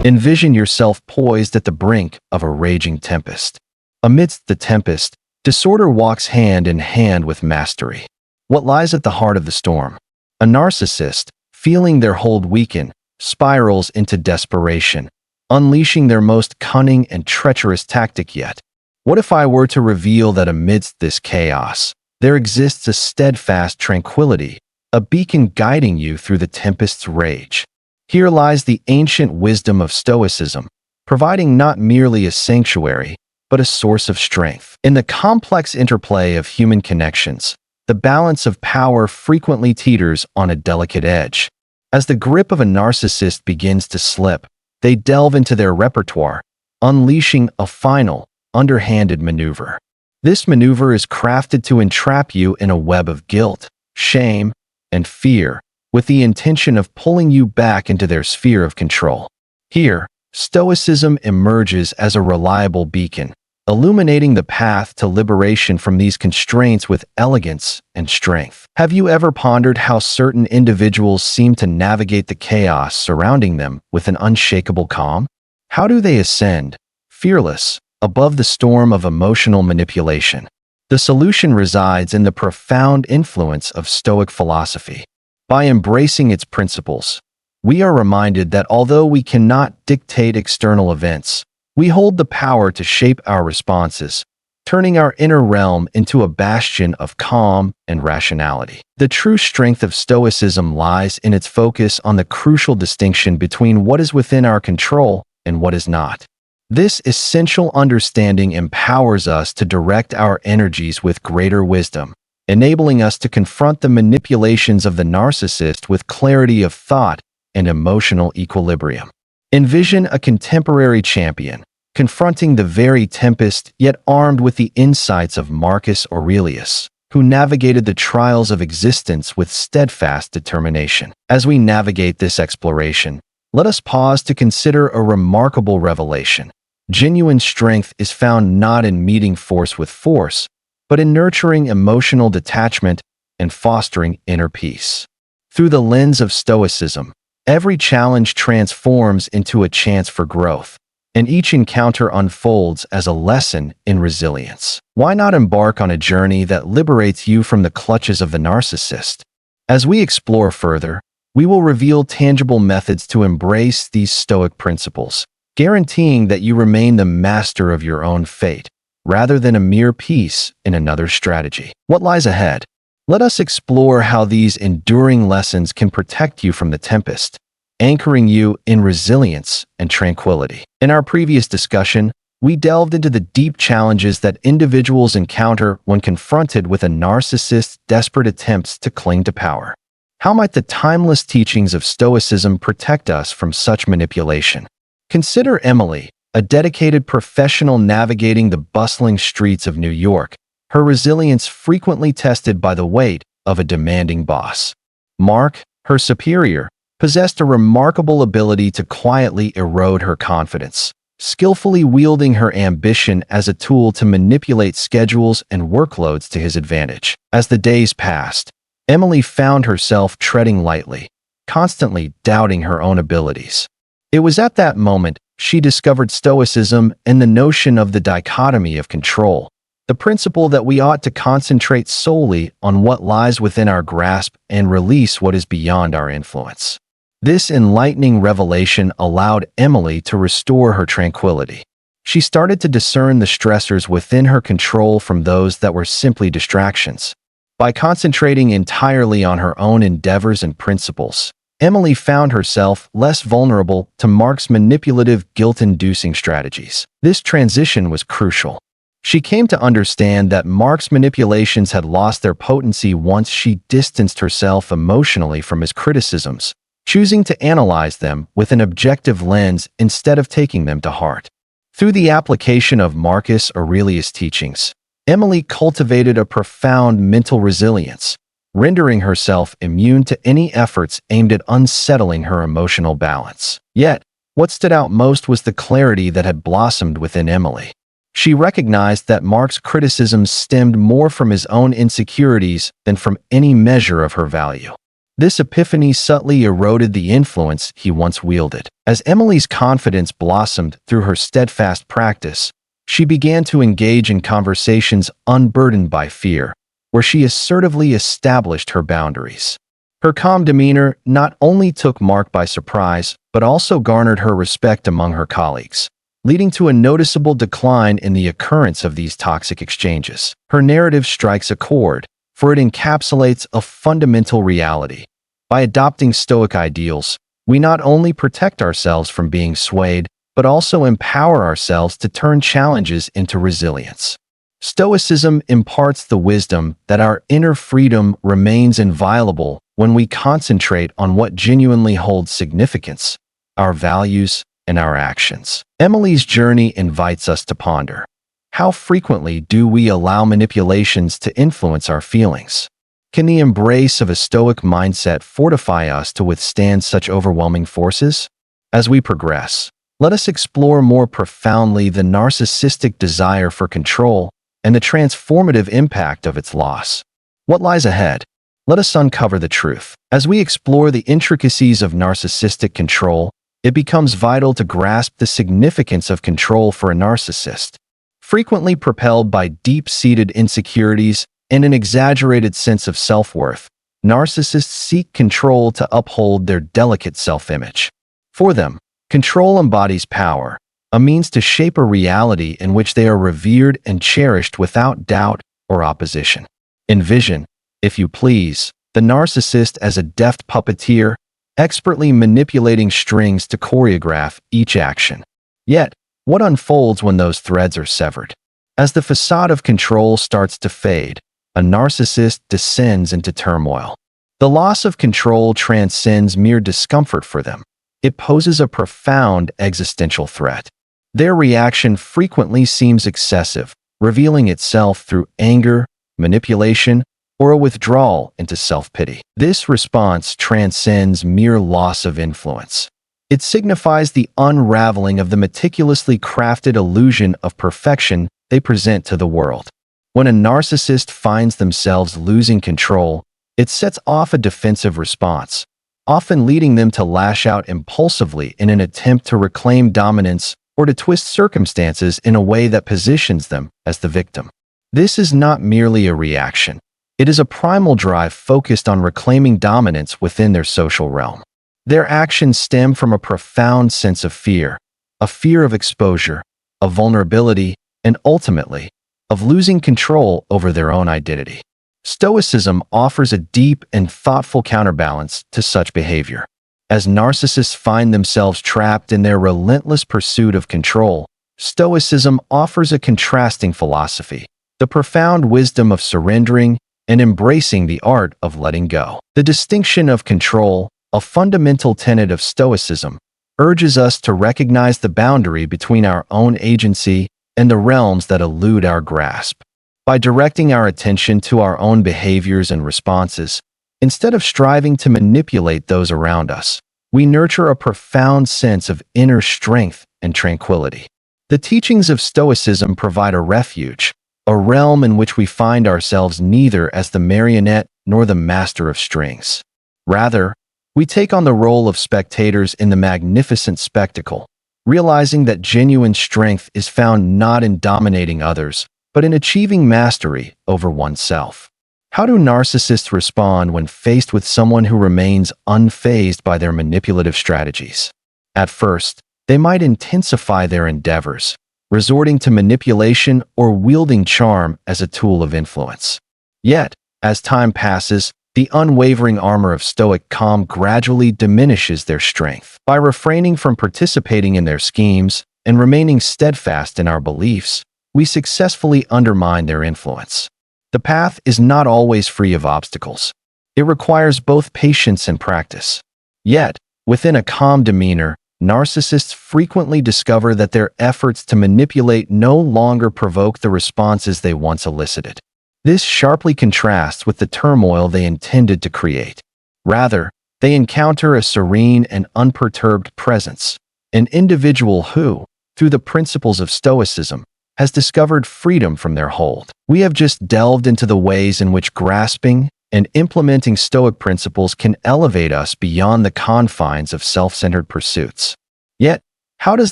Envision yourself poised at the brink of a raging tempest. Amidst the tempest, disorder walks hand in hand with mastery. What lies at the heart of the storm? A narcissist, feeling their hold weaken, spirals into desperation, unleashing their most cunning and treacherous tactic yet. What if I were to reveal that amidst this chaos, there exists a steadfast tranquility, a beacon guiding you through the tempest's rage? Here lies the ancient wisdom of Stoicism, providing not merely a sanctuary, but a source of strength. In the complex interplay of human connections, the balance of power frequently teeters on a delicate edge. As the grip of a narcissist begins to slip, they delve into their repertoire, unleashing a final, underhanded maneuver. This maneuver is crafted to entrap you in a web of guilt, shame, and fear, with the intention of pulling you back into their sphere of control. Here, Stoicism emerges as a reliable beacon, illuminating the path to liberation from these constraints with elegance and strength. Have you ever pondered how certain individuals seem to navigate the chaos surrounding them with an unshakable calm? How do they ascend, fearless, above the storm of emotional manipulation? The solution resides in the profound influence of Stoic philosophy. By embracing its principles, we are reminded that although we cannot dictate external events, we hold the power to shape our responses, turning our inner realm into a bastion of calm and rationality. The true strength of Stoicism lies in its focus on the crucial distinction between what is within our control and what is not. This essential understanding empowers us to direct our energies with greater wisdom, enabling us to confront the manipulations of the narcissist with clarity of thought and emotional equilibrium. Envision a contemporary champion, confronting the very tempest yet armed with the insights of Marcus Aurelius, who navigated the trials of existence with steadfast determination. As we navigate this exploration, let us pause to consider a remarkable revelation. Genuine strength is found not in meeting force with force, but in nurturing emotional detachment and fostering inner peace. Through the lens of Stoicism, every challenge transforms into a chance for growth, and each encounter unfolds as a lesson in resilience. Why not embark on a journey that liberates you from the clutches of the narcissist? As we explore further, we will reveal tangible methods to embrace these Stoic principles, guaranteeing that you remain the master of your own fate, rather than a mere piece in another strategy. What lies ahead? Let us explore how these enduring lessons can protect you from the tempest, anchoring you in resilience and tranquility. In our previous discussion, we delved into the deep challenges that individuals encounter when confronted with a narcissist's desperate attempts to cling to power. How might the timeless teachings of Stoicism protect us from such manipulation? Consider Emily, a dedicated professional navigating the bustling streets of New York, her resilience frequently tested by the weight of a demanding boss. Mark, her superior, possessed a remarkable ability to quietly erode her confidence, skillfully wielding her ambition as a tool to manipulate schedules and workloads to his advantage. As the days passed, Emily found herself treading lightly, constantly doubting her own abilities. It was at that moment she discovered Stoicism and the notion of the dichotomy of control, the principle that we ought to concentrate solely on what lies within our grasp and release what is beyond our influence. This enlightening revelation allowed Emily to restore her tranquility. She started to discern the stressors within her control from those that were simply distractions. By concentrating entirely on her own endeavors and principles, Emily found herself less vulnerable to Mark's manipulative, guilt-inducing strategies. This transition was crucial. She came to understand that Mark's manipulations had lost their potency once she distanced herself emotionally from his criticisms, choosing to analyze them with an objective lens instead of taking them to heart. Through the application of Marcus Aurelius' teachings, Emily cultivated a profound mental resilience, rendering herself immune to any efforts aimed at unsettling her emotional balance. Yet, what stood out most was the clarity that had blossomed within Emily. She recognized that Mark's criticisms stemmed more from his own insecurities than from any measure of her value. This epiphany subtly eroded the influence he once wielded. As Emily's confidence blossomed through her steadfast practice, she began to engage in conversations unburdened by fear, where she assertively established her boundaries. Her calm demeanor not only took Mark by surprise, but also garnered her respect among her colleagues, leading to a noticeable decline in the occurrence of these toxic exchanges. Her narrative strikes a chord, for it encapsulates a fundamental reality. By adopting Stoic ideals, we not only protect ourselves from being swayed, but also empower ourselves to turn challenges into resilience. Stoicism imparts the wisdom that our inner freedom remains inviolable when we concentrate on what genuinely holds significance, our values and our actions. Emily's journey invites us to ponder. How frequently do we allow manipulations to influence our feelings? Can the embrace of a Stoic mindset fortify us to withstand such overwhelming forces? As we progress, let us explore more profoundly the narcissistic desire for control and the transformative impact of its loss. What lies ahead? Let us uncover the truth. As we explore the intricacies of narcissistic control, it becomes vital to grasp the significance of control for a narcissist. Frequently propelled by deep-seated insecurities and an exaggerated sense of self-worth, narcissists seek control to uphold their delicate self-image. For them, control embodies power, a means to shape a reality in which they are revered and cherished without doubt or opposition. Envision, if you please, the narcissist as a deft puppeteer, expertly manipulating strings to choreograph each action. Yet, what unfolds when those threads are severed? As the facade of control starts to fade, a narcissist descends into turmoil. The loss of control transcends mere discomfort for them. It poses a profound existential threat. Their reaction frequently seems excessive, revealing itself through anger, manipulation, or a withdrawal into self-pity. This response transcends mere loss of influence. It signifies the unraveling of the meticulously crafted illusion of perfection they present to the world. When a narcissist finds themselves losing control, it sets off a defensive response, often leading them to lash out impulsively in an attempt to reclaim dominance or to twist circumstances in a way that positions them as the victim. This is not merely a reaction. It is a primal drive focused on reclaiming dominance within their social realm. Their actions stem from a profound sense of fear, a fear of exposure, of vulnerability, and ultimately, of losing control over their own identity. Stoicism offers a deep and thoughtful counterbalance to such behavior. As narcissists find themselves trapped in their relentless pursuit of control, Stoicism offers a contrasting philosophy, the profound wisdom of surrendering and embracing the art of letting go. The distinction of control, a fundamental tenet of Stoicism, urges us to recognize the boundary between our own agency and the realms that elude our grasp. By directing our attention to our own behaviors and responses, instead of striving to manipulate those around us, we nurture a profound sense of inner strength and tranquility. The teachings of Stoicism provide a refuge, a realm in which we find ourselves neither as the marionette nor the master of strings. Rather, we take on the role of spectators in the magnificent spectacle, realizing that genuine strength is found not in dominating others, but in achieving mastery over oneself. How do narcissists respond when faced with someone who remains unfazed by their manipulative strategies? At first, they might intensify their endeavors, resorting to manipulation or wielding charm as a tool of influence. Yet, as time passes, the unwavering armor of Stoic calm gradually diminishes their strength. By refraining from participating in their schemes and remaining steadfast in our beliefs, we successfully undermine their influence. The path is not always free of obstacles. It requires both patience and practice. Yet, within a calm demeanor, narcissists frequently discover that their efforts to manipulate no longer provoke the responses they once elicited. This sharply contrasts with the turmoil they intended to create. Rather, they encounter a serene and unperturbed presence, an individual who, through the principles of Stoicism, has discovered freedom from their hold. We have just delved into the ways in which grasping and implementing Stoic principles can elevate us beyond the confines of self-centered pursuits. Yet, how does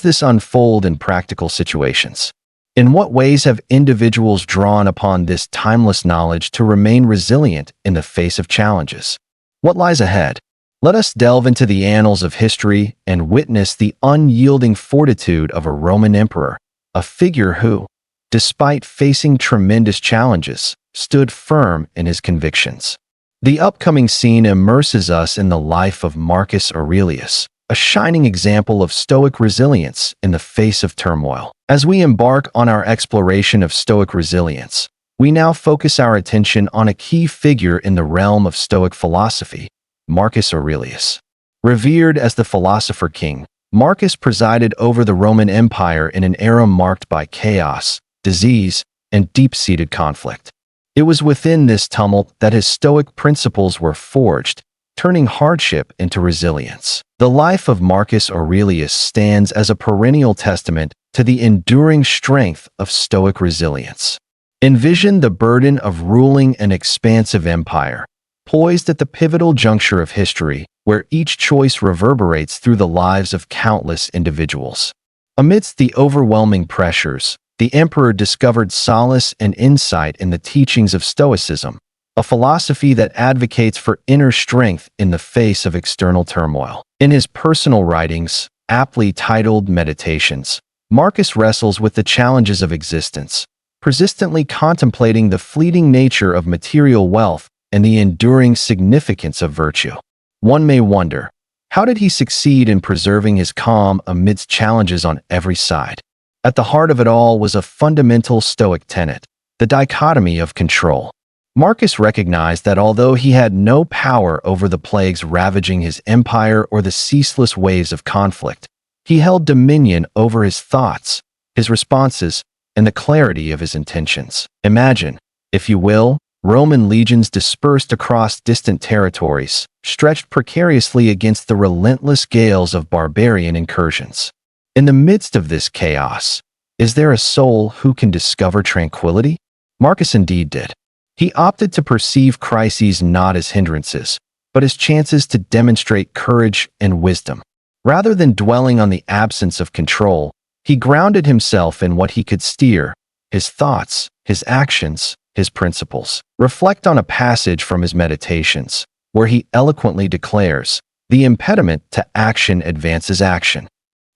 this unfold in practical situations? In what ways have individuals drawn upon this timeless knowledge to remain resilient in the face of challenges? What lies ahead? Let us delve into the annals of history and witness the unyielding fortitude of a Roman emperor, a figure who, despite facing tremendous challenges, stood firm in his convictions. The upcoming scene immerses us in the life of Marcus Aurelius, a shining example of Stoic resilience in the face of turmoil. As we embark on our exploration of Stoic resilience, we now focus our attention on a key figure in the realm of Stoic philosophy, Marcus Aurelius. Revered as the philosopher king, Marcus presided over the Roman Empire in an era marked by chaos, disease, and deep-seated conflict. It was within this tumult that his Stoic principles were forged, turning hardship into resilience. The life of Marcus Aurelius stands as a perennial testament to the enduring strength of Stoic resilience. Envision the burden of ruling an expansive empire, poised at the pivotal juncture of history, where each choice reverberates through the lives of countless individuals. Amidst the overwhelming pressures, the emperor discovered solace and insight in the teachings of Stoicism, a philosophy that advocates for inner strength in the face of external turmoil. In his personal writings, aptly titled Meditations, Marcus wrestles with the challenges of existence, persistently contemplating the fleeting nature of material wealth and the enduring significance of virtue. One may wonder, how did he succeed in preserving his calm amidst challenges on every side? At the heart of it all was a fundamental Stoic tenet, the dichotomy of control. Marcus recognized that although he had no power over the plagues ravaging his empire or the ceaseless waves of conflict, he held dominion over his thoughts, his responses, and the clarity of his intentions. Imagine, if you will, Roman legions dispersed across distant territories, stretched precariously against the relentless gales of barbarian incursions. In the midst of this chaos, is there a soul who can discover tranquility? Marcus indeed did. He opted to perceive crises not as hindrances, but as chances to demonstrate courage and wisdom. Rather than dwelling on the absence of control, he grounded himself in what he could steer: his thoughts, his actions, his principles. Reflect on a passage from his Meditations, where he eloquently declares, "The impediment to action advances action."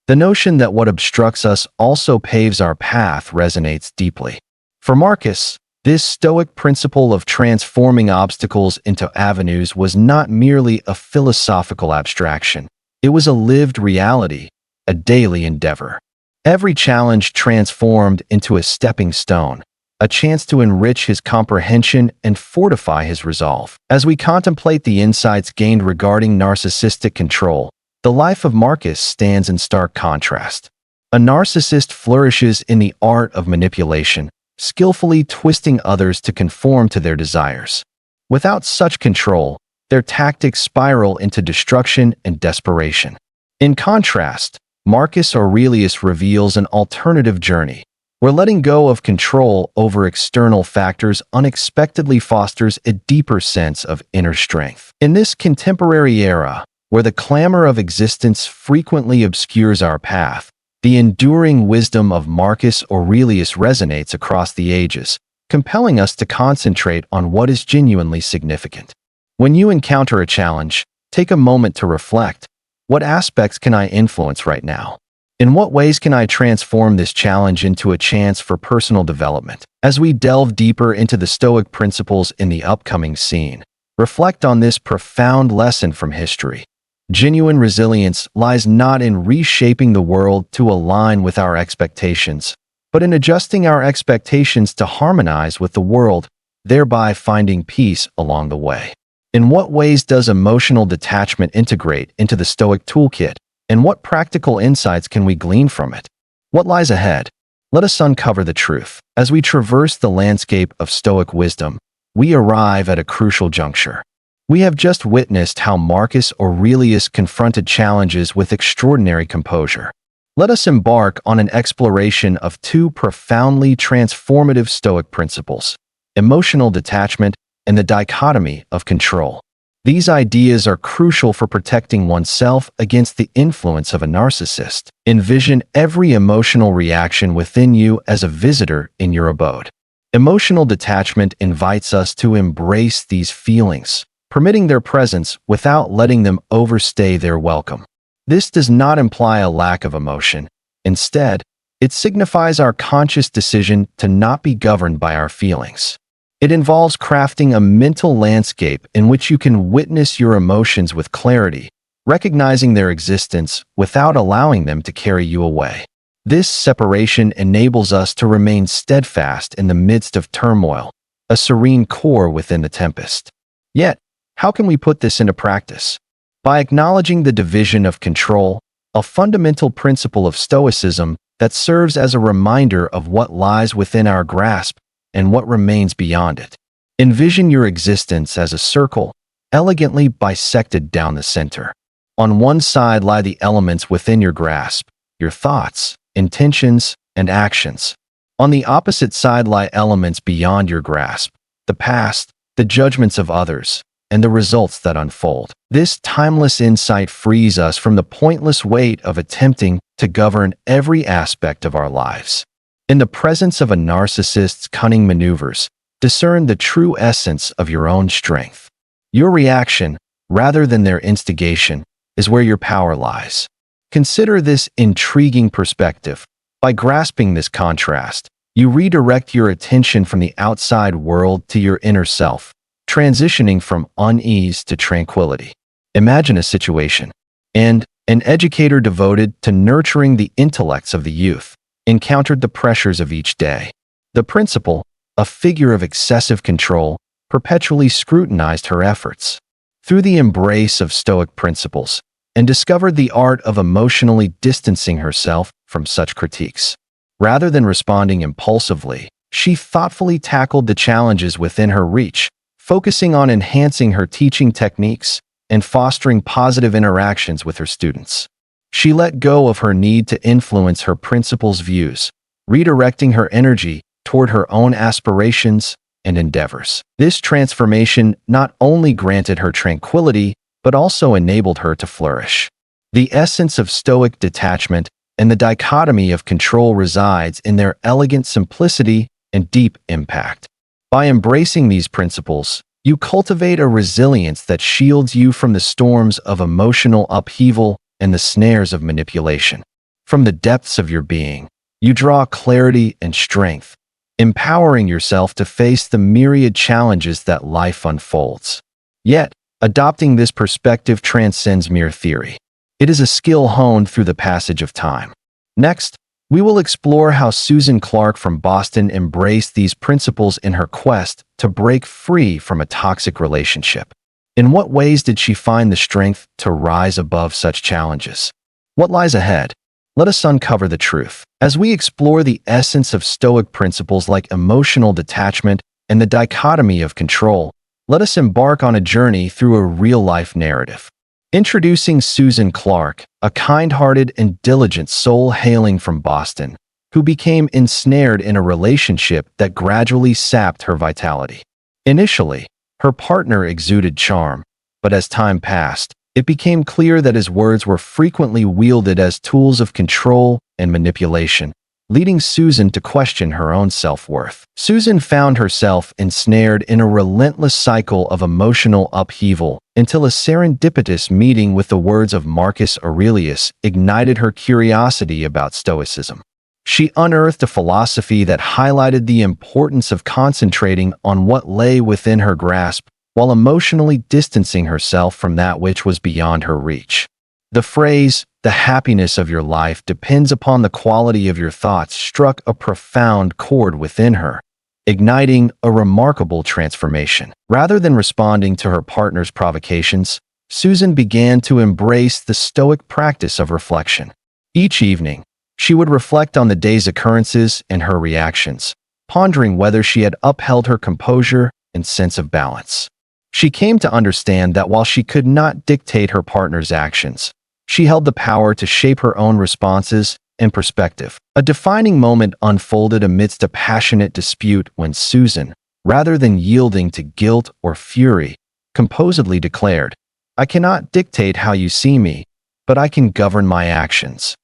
The notion that what obstructs us also paves our path resonates deeply. For Marcus, this Stoic principle of transforming obstacles into avenues was not merely a philosophical abstraction. It was a lived reality, a daily endeavor. Every challenge transformed into a stepping stone, a chance to enrich his comprehension and fortify his resolve. As we contemplate the insights gained regarding narcissistic control, the life of Marcus stands in stark contrast. A narcissist flourishes in the art of manipulation, skillfully twisting others to conform to their desires. Without such control, their tactics spiral into destruction and desperation. In contrast, Marcus Aurelius reveals an alternative journey, where letting go of control over external factors unexpectedly fosters a deeper sense of inner strength. In this contemporary era, where the clamor of existence frequently obscures our path, the enduring wisdom of Marcus Aurelius resonates across the ages, compelling us to concentrate on what is genuinely significant. When you encounter a challenge, take a moment to reflect. What aspects can I influence right now? In what ways can I transform this challenge into a chance for personal development? As we delve deeper into the Stoic principles in the upcoming scene, reflect on this profound lesson from history. Genuine resilience lies not in reshaping the world to align with our expectations, but in adjusting our expectations to harmonize with the world, thereby finding peace along the way. In what ways does emotional detachment integrate into the Stoic toolkit, and what practical insights can we glean from it? What lies ahead? Let us uncover the truth. As we traverse the landscape of Stoic wisdom, we arrive at a crucial juncture. We have just witnessed how Marcus Aurelius confronted challenges with extraordinary composure. Let us embark on an exploration of two profoundly transformative Stoic principles: emotional detachment and the dichotomy of control. These ideas are crucial for protecting oneself against the influence of a narcissist. Envision every emotional reaction within you as a visitor in your abode. Emotional detachment invites us to embrace these feelings, permitting their presence without letting them overstay their welcome. This does not imply a lack of emotion. Instead, it signifies our conscious decision to not be governed by our feelings. It involves crafting a mental landscape in which you can witness your emotions with clarity, recognizing their existence without allowing them to carry you away. This separation enables us to remain steadfast in the midst of turmoil, a serene core within the tempest. Yet, how can we put this into practice? By acknowledging the division of control, a fundamental principle of Stoicism that serves as a reminder of what lies within our grasp and what remains beyond it. Envision your existence as a circle, elegantly bisected down the center. On one side lie the elements within your grasp, your thoughts, intentions, and actions. On the opposite side lie elements beyond your grasp, the past, the judgments of others, and the results that unfold. This timeless insight frees us from the pointless weight of attempting to govern every aspect of our lives. In the presence of a narcissist's cunning maneuvers, discern the true essence of your own strength. Your reaction, rather than their instigation, is where your power lies. Consider this intriguing perspective. By grasping this contrast, you redirect your attention from the outside world to your inner self, transitioning from unease to tranquility. Imagine a situation, and an educator devoted to nurturing the intellects of the youth encountered the pressures of each day. The principal, a figure of excessive control, perpetually scrutinized her efforts. Through the embrace of Stoic principles, and discovered the art of emotionally distancing herself from such critiques. Rather than responding impulsively, she thoughtfully tackled the challenges within her reach, focusing on enhancing her teaching techniques and fostering positive interactions with her students. She let go of her need to influence her principal's views, redirecting her energy toward her own aspirations and endeavors. This transformation not only granted her tranquility, but also enabled her to flourish. The essence of Stoic detachment and the dichotomy of control resides in their elegant simplicity and deep impact. By embracing these principles, you cultivate a resilience that shields you from the storms of emotional upheaval and the snares of manipulation. From the depths of your being, you draw clarity and strength, empowering yourself to face the myriad challenges that life unfolds. Yet, adopting this perspective transcends mere theory. It is a skill honed through the passage of time. Next, we will explore how Susan Clark from Boston embraced these principles in her quest to break free from a toxic relationship. In what ways did she find the strength to rise above such challenges? What lies ahead? Let us uncover the truth. As we explore the essence of Stoic principles like emotional detachment and the dichotomy of control, let us embark on a journey through a real-life narrative. Introducing Susan Clark, a kind-hearted and diligent soul hailing from Boston, who became ensnared in a relationship that gradually sapped her vitality. Initially, her partner exuded charm, but as time passed, it became clear that his words were frequently wielded as tools of control and manipulation, leading Susan to question her own self-worth. Susan found herself ensnared in a relentless cycle of emotional upheaval until a serendipitous meeting with the words of Marcus Aurelius ignited her curiosity about Stoicism. She unearthed a philosophy that highlighted the importance of concentrating on what lay within her grasp while emotionally distancing herself from that which was beyond her reach. The phrase, "the happiness of your life depends upon the quality of your thoughts," struck a profound chord within her, igniting a remarkable transformation. Rather than responding to her partner's provocations, Susan began to embrace the Stoic practice of reflection. Each evening, she would reflect on the day's occurrences and her reactions, pondering whether she had upheld her composure and sense of balance. She came to understand that while she could not dictate her partner's actions, she held the power to shape her own responses and perspective. A defining moment unfolded amidst a passionate dispute when Susan, Rather than yielding to guilt or fury, composedly declared, "I cannot dictate how you see me, but I can govern my actions."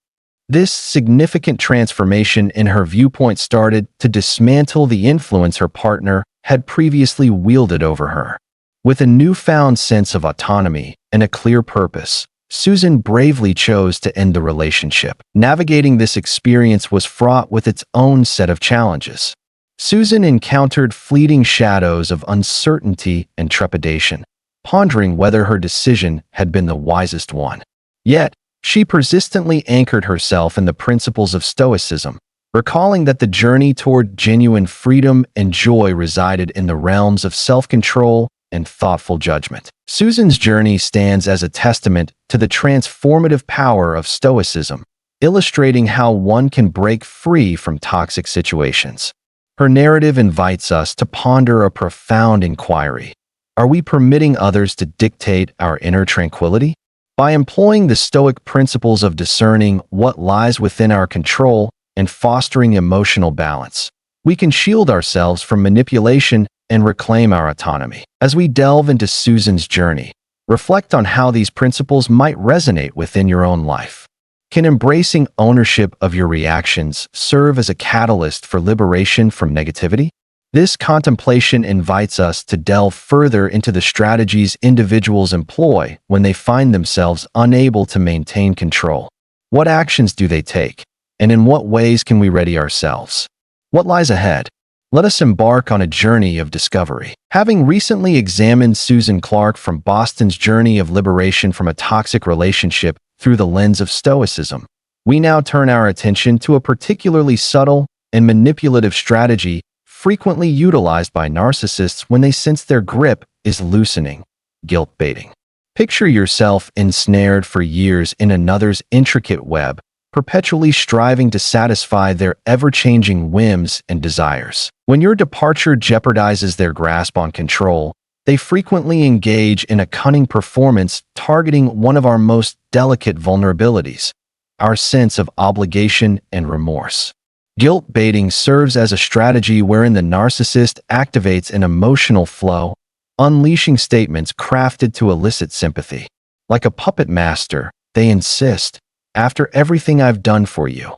This significant transformation in her viewpoint started to dismantle the influence her partner had previously wielded over her. With a newfound sense of autonomy and a clear purpose, Susan bravely chose to end the relationship. Navigating this experience was fraught with its own set of challenges. Susan encountered fleeting shadows of uncertainty and trepidation, pondering whether her decision had been the wisest one. Yet, she persistently anchored herself in the principles of Stoicism, recalling that the journey toward genuine freedom and joy resided in the realms of self-control and thoughtful judgment. Susan's journey stands as a testament to the transformative power of Stoicism, illustrating how one can break free from toxic situations. Her narrative invites us to ponder a profound inquiry. Are we permitting others to dictate our inner tranquility? By employing the Stoic principles of discerning what lies within our control and fostering emotional balance, we can shield ourselves from manipulation and reclaim our autonomy. As we delve into Susan's journey, reflect on how these principles might resonate within your own life. Can embracing ownership of your reactions serve as a catalyst for liberation from negativity? This contemplation invites us to delve further into the strategies individuals employ when they find themselves unable to maintain control. What actions do they take, and in what ways can we ready ourselves? What lies ahead? Let us embark on a journey of discovery. Having recently examined Susan Clark from Boston's journey of liberation from a toxic relationship through the lens of Stoicism, we now turn our attention to a particularly subtle and manipulative strategy frequently utilized by narcissists when they sense their grip is loosening: guilt baiting. Picture yourself ensnared for years in another's intricate web, perpetually striving to satisfy their ever-changing whims and desires. When your departure jeopardizes their grasp on control, they frequently engage in a cunning performance targeting one of our most delicate vulnerabilities: our sense of obligation and remorse. Guilt baiting serves as a strategy wherein the narcissist activates an emotional flow, unleashing statements crafted to elicit sympathy. Like a puppet master, they insist, "After everything I've done for you,"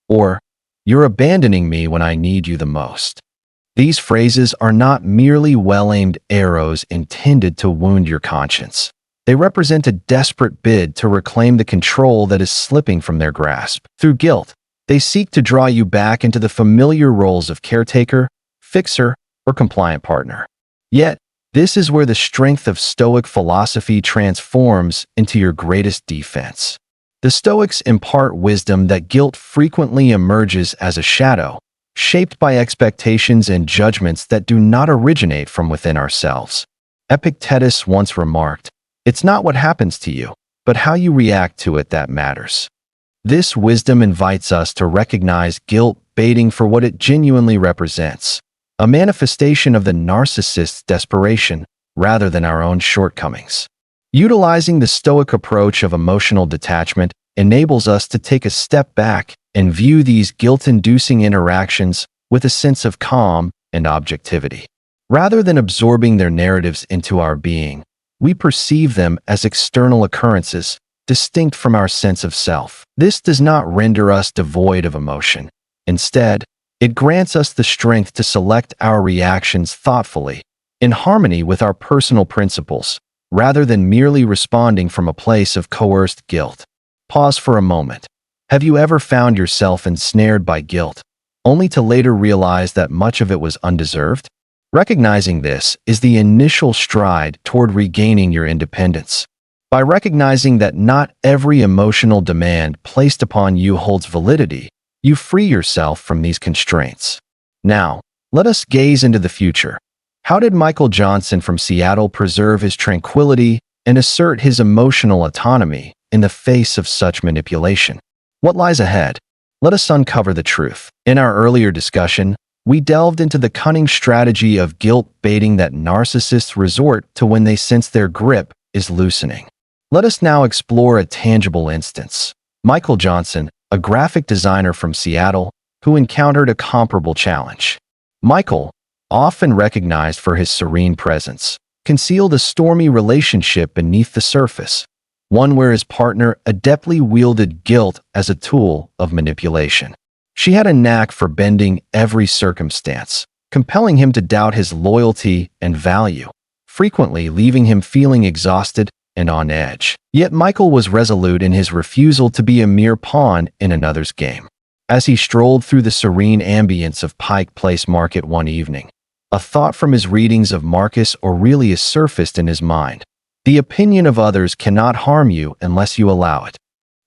or "You're abandoning me when I need you the most." These phrases are not merely well-aimed arrows intended to wound your conscience. They represent a desperate bid to reclaim the control that is slipping from their grasp. Through guilt, they seek to draw you back into the familiar roles of caretaker, fixer, or compliant partner. Yet, this is where the strength of Stoic philosophy transforms into your greatest defense. The Stoics impart wisdom that guilt frequently emerges as a shadow, shaped by expectations and judgments that do not originate from within ourselves. Epictetus once remarked, "It's not what happens to you, but how you react to it that matters." This wisdom invites us to recognize guilt baiting for what it genuinely represents: a manifestation of the narcissist's desperation rather than our own shortcomings. Utilizing the Stoic approach of emotional detachment enables us to take a step back and view these guilt-inducing interactions with a sense of calm and objectivity. Rather than absorbing their narratives into our being, we perceive them as external occurrences, distinct from our sense of self. This does not render us devoid of emotion. Instead, it grants us the strength to select our reactions thoughtfully, in harmony with our personal principles, rather than merely responding from a place of coerced guilt. Pause for a moment. Have you ever found yourself ensnared by guilt, only to later realize that much of it was undeserved? Recognizing this is the initial stride toward regaining your independence. By recognizing that not every emotional demand placed upon you holds validity, you free yourself from these constraints. Now, let us gaze into the future. How did Michael Johnson from Seattle preserve his tranquility and assert his emotional autonomy in the face of such manipulation? What lies ahead? Let us uncover the truth. In our earlier discussion, we delved into the cunning strategy of guilt baiting that narcissists resort to when they sense their grip is loosening. Let us now explore a tangible instance. Michael Johnson, a graphic designer from Seattle, who encountered a comparable challenge. Michael, often recognized for his serene presence, concealed a stormy relationship beneath the surface, one where his partner adeptly wielded guilt as a tool of manipulation. She had a knack for bending every circumstance, compelling him to doubt his loyalty and value, frequently leaving him feeling exhausted and on edge. Yet Michael was resolute in his refusal to be a mere pawn in another's game. As he strolled through the serene ambience of Pike Place Market one evening, a thought from his readings of Marcus Aurelius surfaced in his mind. The opinion of others cannot harm you unless you allow it.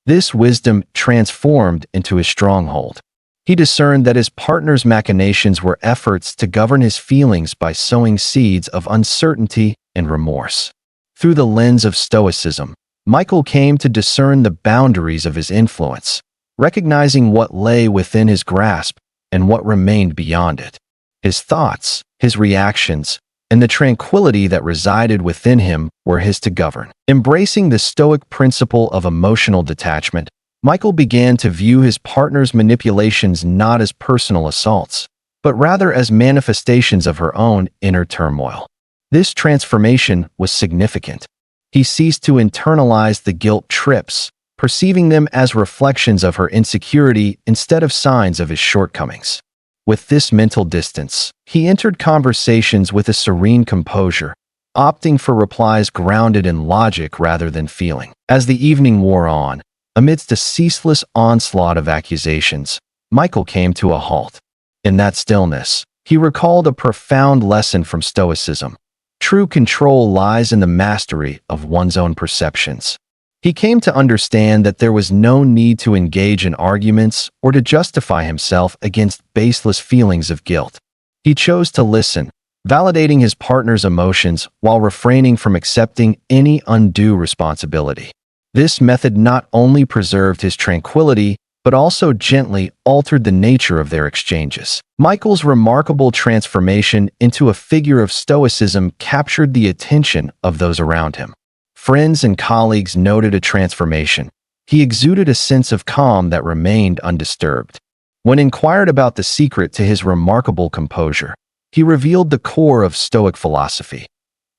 This wisdom transformed into his stronghold. He discerned that his partner's machinations were efforts to govern his feelings by sowing seeds of uncertainty and remorse. Through the lens of Stoicism, Michael came to discern the boundaries of his influence, recognizing what lay within his grasp and what remained beyond it. His thoughts, his reactions, and the tranquility that resided within him were his to govern. Embracing the Stoic principle of emotional detachment, Michael began to view his partner's manipulations not as personal assaults, but rather as manifestations of her own inner turmoil. This transformation was significant. He ceased to internalize the guilt trips, perceiving them as reflections of her insecurity instead of signs of his shortcomings. With this mental distance, he entered conversations with a serene composure, opting for replies grounded in logic rather than feeling. As the evening wore on, amidst a ceaseless onslaught of accusations, Michael came to a halt. In that stillness, he recalled a profound lesson from Stoicism. True control lies in the mastery of one's own perceptions. He came to understand that there was no need to engage in arguments or to justify himself against baseless feelings of guilt. He chose to listen, validating his partner's emotions while refraining from accepting any undue responsibility. This method not only preserved his tranquility, but also gently altered the nature of their exchanges. Michael's remarkable transformation into a figure of Stoicism captured the attention of those around him. Friends and colleagues noted a transformation. He exuded a sense of calm that remained undisturbed. When inquired about the secret to his remarkable composure, he revealed the core of Stoic philosophy.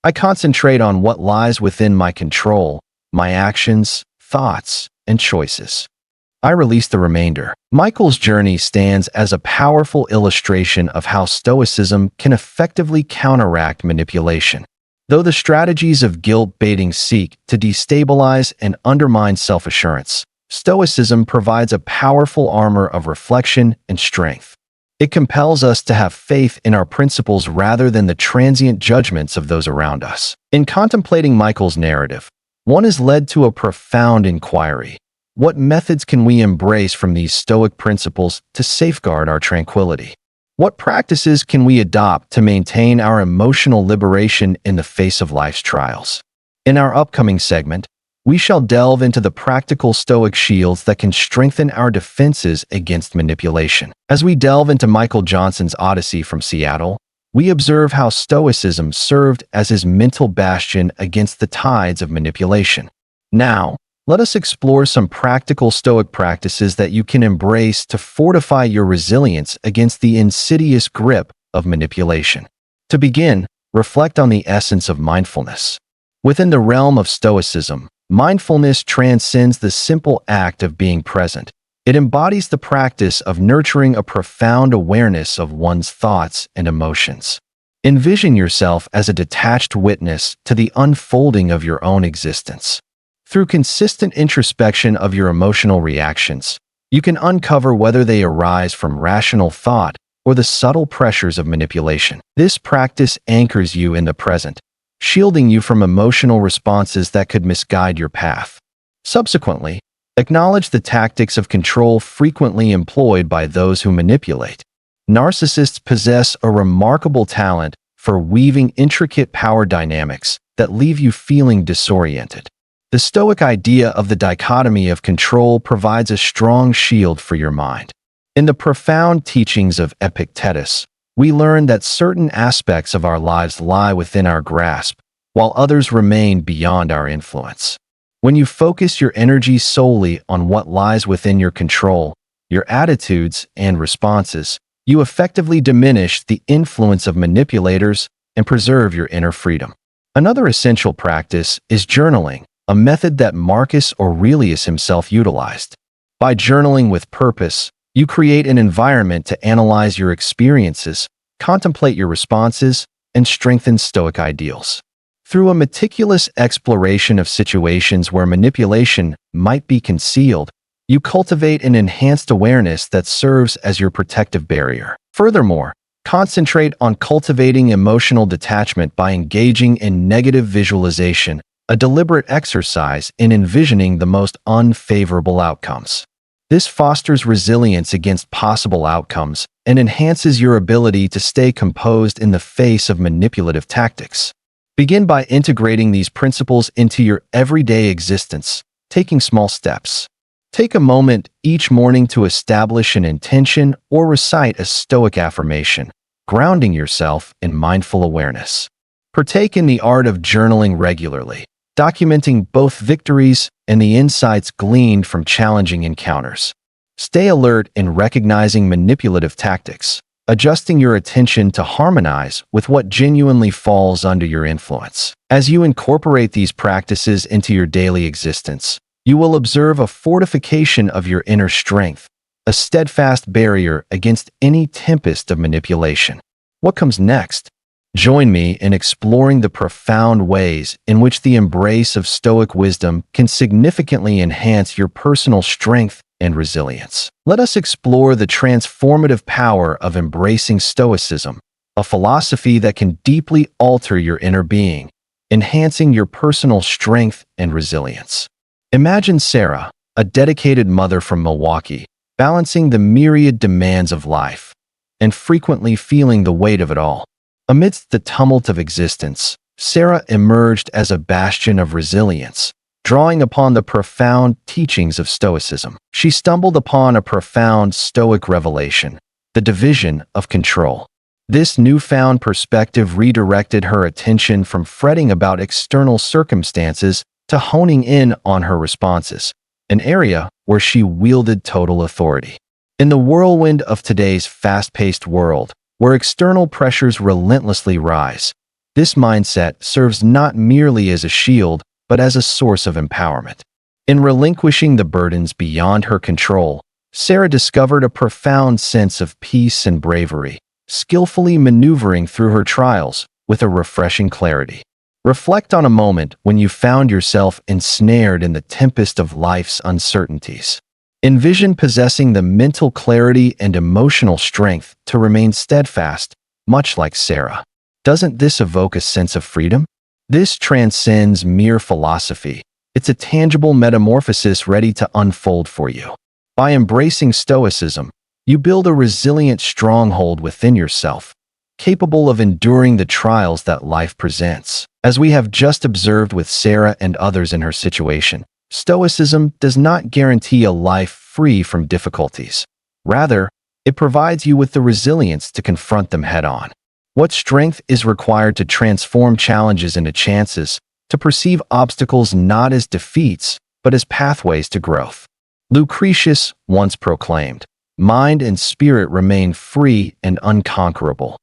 I concentrate on what lies within my control, my actions, thoughts, and choices. I release the remainder. Michael's journey stands as a powerful illustration of how Stoicism can effectively counteract manipulation. Though the strategies of guilt-baiting seek to destabilize and undermine self-assurance, Stoicism provides a powerful armor of reflection and strength. It compels us to have faith in our principles rather than the transient judgments of those around us. In contemplating Michael's narrative, one is led to a profound inquiry. What methods can we embrace from these Stoic principles to safeguard our tranquility? What practices can we adopt to maintain our emotional liberation in the face of life's trials? In our upcoming segment, we shall delve into the practical Stoic shields that can strengthen our defenses against manipulation. As we delve into Michael Johnson's Odyssey from Seattle, we observe how Stoicism served as his mental bastion against the tides of manipulation. Now, let us explore some practical Stoic practices that you can embrace to fortify your resilience against the insidious grip of manipulation. To begin, reflect on the essence of mindfulness. Within the realm of Stoicism, mindfulness transcends the simple act of being present. It embodies the practice of nurturing a profound awareness of one's thoughts and emotions. Envision yourself as a detached witness to the unfolding of your own existence. Through consistent introspection of your emotional reactions, you can uncover whether they arise from rational thought or the subtle pressures of manipulation. This practice anchors you in the present, shielding you from emotional responses that could misguide your path. Subsequently, acknowledge the tactics of control frequently employed by those who manipulate. Narcissists possess a remarkable talent for weaving intricate power dynamics that leave you feeling disoriented. The Stoic idea of the dichotomy of control provides a strong shield for your mind. In the profound teachings of Epictetus, we learn that certain aspects of our lives lie within our grasp, while others remain beyond our influence. When you focus your energy solely on what lies within your control, your attitudes and responses, you effectively diminish the influence of manipulators and preserve your inner freedom. Another essential practice is journaling, a method that Marcus Aurelius himself utilized. By journaling with purpose, you create an environment to analyze your experiences, contemplate your responses, and strengthen Stoic ideals. Through a meticulous exploration of situations where manipulation might be concealed, you cultivate an enhanced awareness that serves as your protective barrier. Furthermore, concentrate on cultivating emotional detachment by engaging in negative visualization, a deliberate exercise in envisioning the most unfavorable outcomes. This fosters resilience against possible outcomes and enhances your ability to stay composed in the face of manipulative tactics. Begin by integrating these principles into your everyday existence, taking small steps. Take a moment each morning to establish an intention or recite a Stoic affirmation, grounding yourself in mindful awareness. Partake in the art of journaling regularly, documenting both victories and the insights gleaned from challenging encounters. Stay alert in recognizing manipulative tactics, adjusting your attention to harmonize with what genuinely falls under your influence. As you incorporate these practices into your daily existence, you will observe a fortification of your inner strength, a steadfast barrier against any tempest of manipulation. What comes next? Join me in exploring the profound ways in which the embrace of Stoic wisdom can significantly enhance your personal strength and resilience. Let us explore the transformative power of embracing Stoicism, a philosophy that can deeply alter your inner being, enhancing your personal strength and resilience. Imagine Sarah, a dedicated mother from Milwaukee, balancing the myriad demands of life and frequently feeling the weight of it all. Amidst the tumult of existence, Sarah emerged as a bastion of resilience, drawing upon the profound teachings of Stoicism. She stumbled upon a profound Stoic revelation, the division of control. This newfound perspective redirected her attention from fretting about external circumstances to honing in on her responses, an area where she wielded total authority. In the whirlwind of today's fast-paced world, where external pressures relentlessly rise, this mindset serves not merely as a shield, but as a source of empowerment. In relinquishing the burdens beyond her control, Sarah discovered a profound sense of peace and bravery, skillfully maneuvering through her trials with a refreshing clarity. Reflect on a moment when you found yourself ensnared in the tempest of life's uncertainties. Envision possessing the mental clarity and emotional strength to remain steadfast, much like Sarah. Doesn't this evoke a sense of freedom? This transcends mere philosophy. It's a tangible metamorphosis ready to unfold for you. By embracing Stoicism, you build a resilient stronghold within yourself, capable of enduring the trials that life presents. As we have just observed with Sarah and others in her situation, Stoicism does not guarantee a life free from difficulties. Rather, it provides you with the resilience to confront them head-on. What strength is required to transform challenges into chances, to perceive obstacles not as defeats, but as pathways to growth. Lucretius once proclaimed, "Mind and spirit remain free and unconquerable."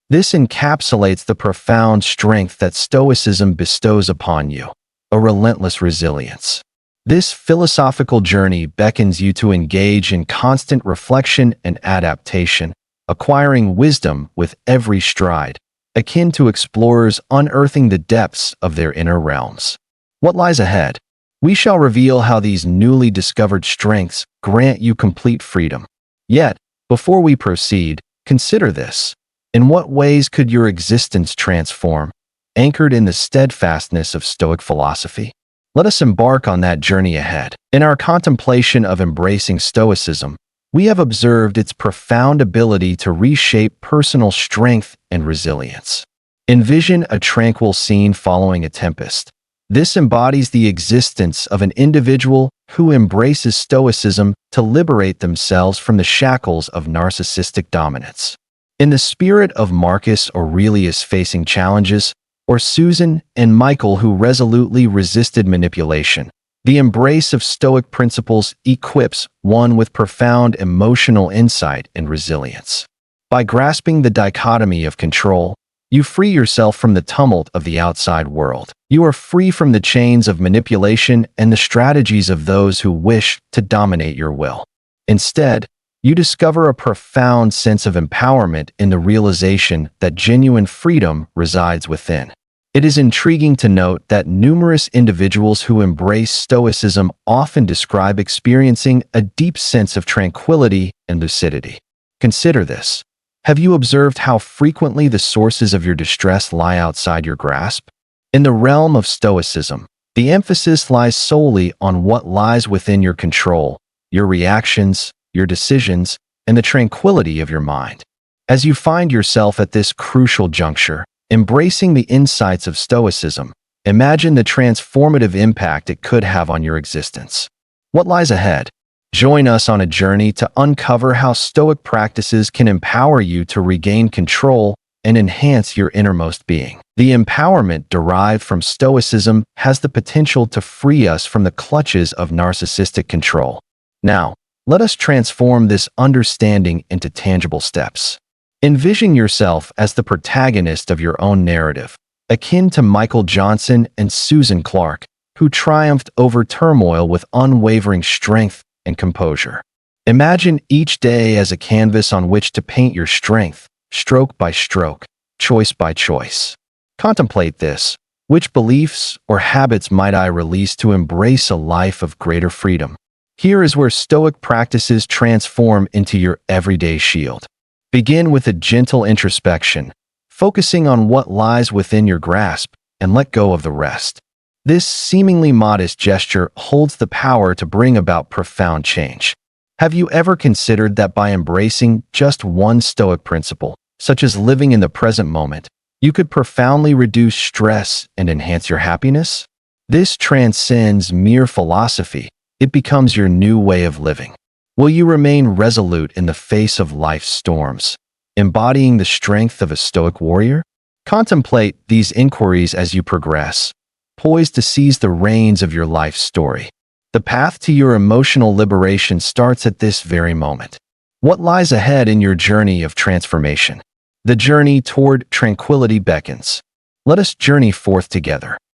This encapsulates the profound strength that Stoicism bestows upon you, a relentless resilience. This philosophical journey beckons you to engage in constant reflection and adaptation, acquiring wisdom with every stride, akin to explorers unearthing the depths of their inner realms. What lies ahead? We shall reveal how these newly discovered strengths grant you complete freedom. Yet, before we proceed, consider this. In what ways could your existence transform, anchored in the steadfastness of Stoic philosophy? Let us embark on that journey ahead. In our contemplation of embracing Stoicism, we have observed its profound ability to reshape personal strength and resilience. Envision a tranquil scene following a tempest. This embodies the existence of an individual who embraces Stoicism to liberate themselves from the shackles of narcissistic dominance. In the spirit of Marcus Aurelius facing challenges, or Susan and Michael who resolutely resisted manipulation, the embrace of Stoic principles equips one with profound emotional insight and resilience. By grasping the dichotomy of control, you free yourself from the tumult of the outside world. You are free from the chains of manipulation and the strategies of those who wish to dominate your will. Instead, you discover a profound sense of empowerment in the realization that genuine freedom resides within. It is intriguing to note that numerous individuals who embrace Stoicism often describe experiencing a deep sense of tranquility and lucidity. Consider this. Have you observed how frequently the sources of your distress lie outside your grasp? In the realm of Stoicism, the emphasis lies solely on what lies within your control, your reactions, your decisions, and the tranquility of your mind. As you find yourself at this crucial juncture, embracing the insights of Stoicism, imagine the transformative impact it could have on your existence. What lies ahead? Join us on a journey to uncover how Stoic practices can empower you to regain control and enhance your innermost being. The empowerment derived from Stoicism has the potential to free us from the clutches of narcissistic control. Now, let us transform this understanding into tangible steps. Envision yourself as the protagonist of your own narrative, akin to Michael Johnson and Susan Clark, who triumphed over turmoil with unwavering strength and composure. Imagine each day as a canvas on which to paint your strength, stroke by stroke, choice by choice. Contemplate this. Which beliefs or habits might I release to embrace a life of greater freedom? Here is where Stoic practices transform into your everyday shield. Begin with a gentle introspection, focusing on what lies within your grasp, and let go of the rest. This seemingly modest gesture holds the power to bring about profound change. Have you ever considered that by embracing just one Stoic principle, such as living in the present moment, you could profoundly reduce stress and enhance your happiness? This transcends mere philosophy. It becomes your new way of living. Will you remain resolute in the face of life's storms, embodying the strength of a Stoic warrior? Contemplate these inquiries as you progress, poised to seize the reins of your life's story. The path to your emotional liberation starts at this very moment. What lies ahead in your journey of transformation? The journey toward tranquility beckons. Let us journey forth together.